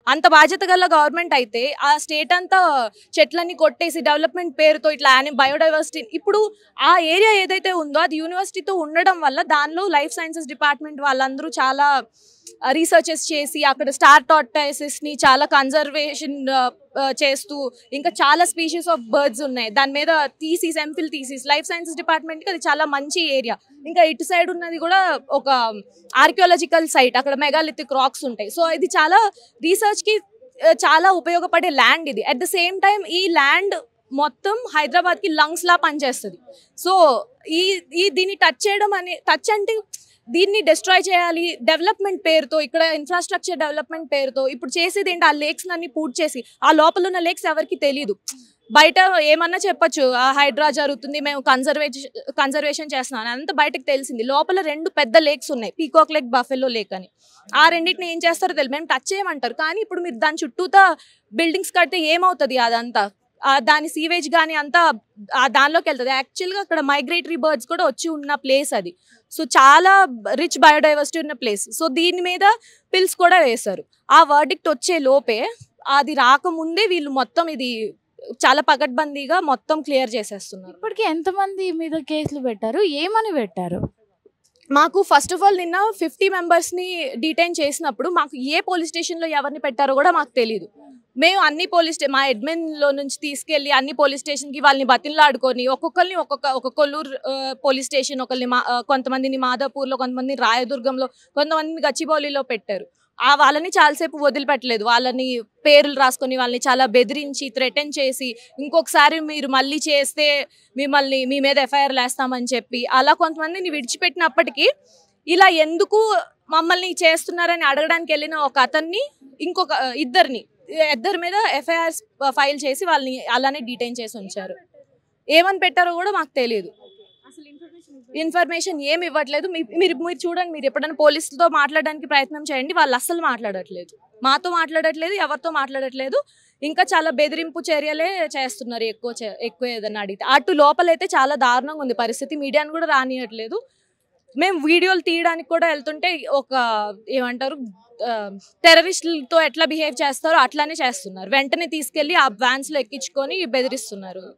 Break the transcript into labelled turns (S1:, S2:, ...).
S1: అంత బాధ్యత గల గవర్నమెంట్ అయితే ఆ స్టేట్ అంతా చెట్లన్నీ కొట్టేసి డెవలప్మెంట్ పేరుతో ఇట్లా బయోడైవర్సిటీ ఇప్పుడు ఆ ఏరియా ఏదైతే ఉందో అది యూనివర్సిటీతో ఉండడం వల్ల దానిలో లైఫ్ సైన్సెస్ డిపార్ట్మెంట్ వాళ్ళందరూ చాలా రీసెర్చెస్ చేసి అక్కడ స్టార్ టార్టాయిసెస్ని చాలా కన్జర్వేషన్ చేస్తూ ఇంకా చాలా స్పీషీస్ ఆఫ్ బర్డ్స్ ఉన్నాయి దాని మీద thesis MPhil thesis life sciences డిపార్ట్మెంట్కి అది చాలా మంచి ఏరియా ఇంకా ఇటు సైడ్ ఉన్నది కూడా ఒక ఆర్కియాలజికల్ సైట్ అక్కడ మెగాలిథిక్ రాక్స్ ఉంటాయి సో ఇది చాలా రీసెర్చ్కి చాలా ఉపయోగపడే ల్యాండ్ ఇది అట్ ద సేమ్ టైం ఈ ల్యాండ్ మొత్తం హైదరాబాద్కి లంగ్స్ లా పనిచేస్తుంది సో దీన్ని టచ్ చేయడం టచ్ అంటే దీన్ని డిస్ట్రాయ్ చేయాలి డెవలప్మెంట్ పేరుతో ఇక్కడ ఇన్ఫ్రాస్ట్రక్చర్ డెవలప్మెంట్ పేరుతో ఇప్పుడు చేసేది ఏంటి ఆ లేక్స్ అన్ని పూర్తి చేసి ఆ లోపల ఉన్న లేక్స్ ఎవరికి తెలియదు బయట ఏమన్నా చెప్పొచ్చు హైడ్రా జరుగుతుంది మేము కన్జర్వేషన్ చేస్తున్నాం అంత బయటకు తెలిసింది లోపల 2 పెద్ద లేక్స్ ఉన్నాయి పీకాక్ లేక్ బఫెలో లేక్ అని ఆ రెండింటిని ఏం చేస్తారో తెలియదు మేము టచ్ చేయమంటారు కానీ ఇప్పుడు మీరు దాని చుట్టూతా బిల్డింగ్స్ కడితే ఏమవుతుంది అదంతా దాని సీవేజ్ కానీ అంతా దానిలోకి వెళ్తుంది యాక్చువల్గా అక్కడ మైగ్రేటరీ బర్డ్స్ కూడా వచ్చి ఉన్న ప్లేస్ అది సో చాలా రిచ్ బయోడైవర్సిటీ ఉన్న ప్లేస్ సో దీని మీద పిల్స్ కూడా వేశారు ఆ వర్డిక్ట్ వచ్చే లోపే అది రాకముందే వీళ్ళు మొత్తం ఇది చాలా పకడ్బందీగా మొత్తం క్లియర్ చేసేస్తున్నారు
S2: ఇప్పటికి ఎంతమంది మీద కేసులు పెట్టారు ఏమని పెట్టారు
S1: మాకు ఫస్ట్ ఆఫ్ ఆల్ నిన్న 50 మెంబర్స్ని డిటైన్ చేసినప్పుడు మాకు ఏ పోలీస్ స్టేషన్లో ఎవరిని పెట్టారో కూడా మాకు తెలియదు మేము అన్ని మా అడ్మిన్లో నుంచి తీసుకెళ్ళి అన్ని పోలీస్ స్టేషన్కి వాళ్ళని బతిలాడుకొని ఒక్కొక్కరిని ఒక్కొక్క కొల్లూరు పోలీస్ స్టేషన్ కొంతమందిని మాదాపూర్లో కొంతమందిని రాయదుర్గంలో కొంతమందిని గచ్చిబౌలిలో పెట్టారు వాళ్ళని చాలాసేపు వదిలిపెట్టలేదు వాళ్ళని పేర్లు రాసుకొని వాళ్ళని చాలా బెదిరించి థ్రెటన్ చేసి ఇంకొకసారి మీరు మళ్ళీ చేస్తే మీ మీద ఎఫ్ఐఆర్ వేస్తామని చెప్పి అలా కొంతమందిని విడిచిపెట్టినప్పటికీ ఇలా ఎందుకు మమ్మల్ని చేస్తున్నారని అడగడానికి వెళ్ళిన ఒక అతన్ని ఇంకొక ఇద్దరి మీద ఎఫ్ఐఆర్స్ ఫైల్ చేసి వాళ్ళని అలానే డిటైన్ చేసి ఉంచారు ఏమని పెట్టారో కూడా మాకు తెలియదు ఇన్ఫర్మేషన్ ఏమి ఇవ్వట్లేదు మీరు చూడండి మీరు ఎప్పుడైనా పోలీసులతో మాట్లాడడానికి ప్రయత్నం చేయండి వాళ్ళు అస్సలు మాట్లాడట్లేదు మాతో మాట్లాడట్లేదు ఎవరితో మాట్లాడట్లేదు ఇంకా చాలా బెదిరింపు చర్యలే చేస్తున్నారు ఎక్కువ ఏదైనా అడిగితే అటు లోపలైతే చాలా దారుణంగా ఉంది పరిస్థితి మీడియాను కూడా రానియట్లేదు మేము వీడియోలు తీయడానికి కూడా వెళ్తుంటే ఒక ఏమంటారు టెర్రరిస్టులతో ఎట్లా బిహేవ్ చేస్తారో అట్లానే చేస్తున్నారు వెంటనే తీసుకెళ్ళి ఆ వ్యాన్స్లో ఎక్కించుకొని బెదిరిస్తున్నారు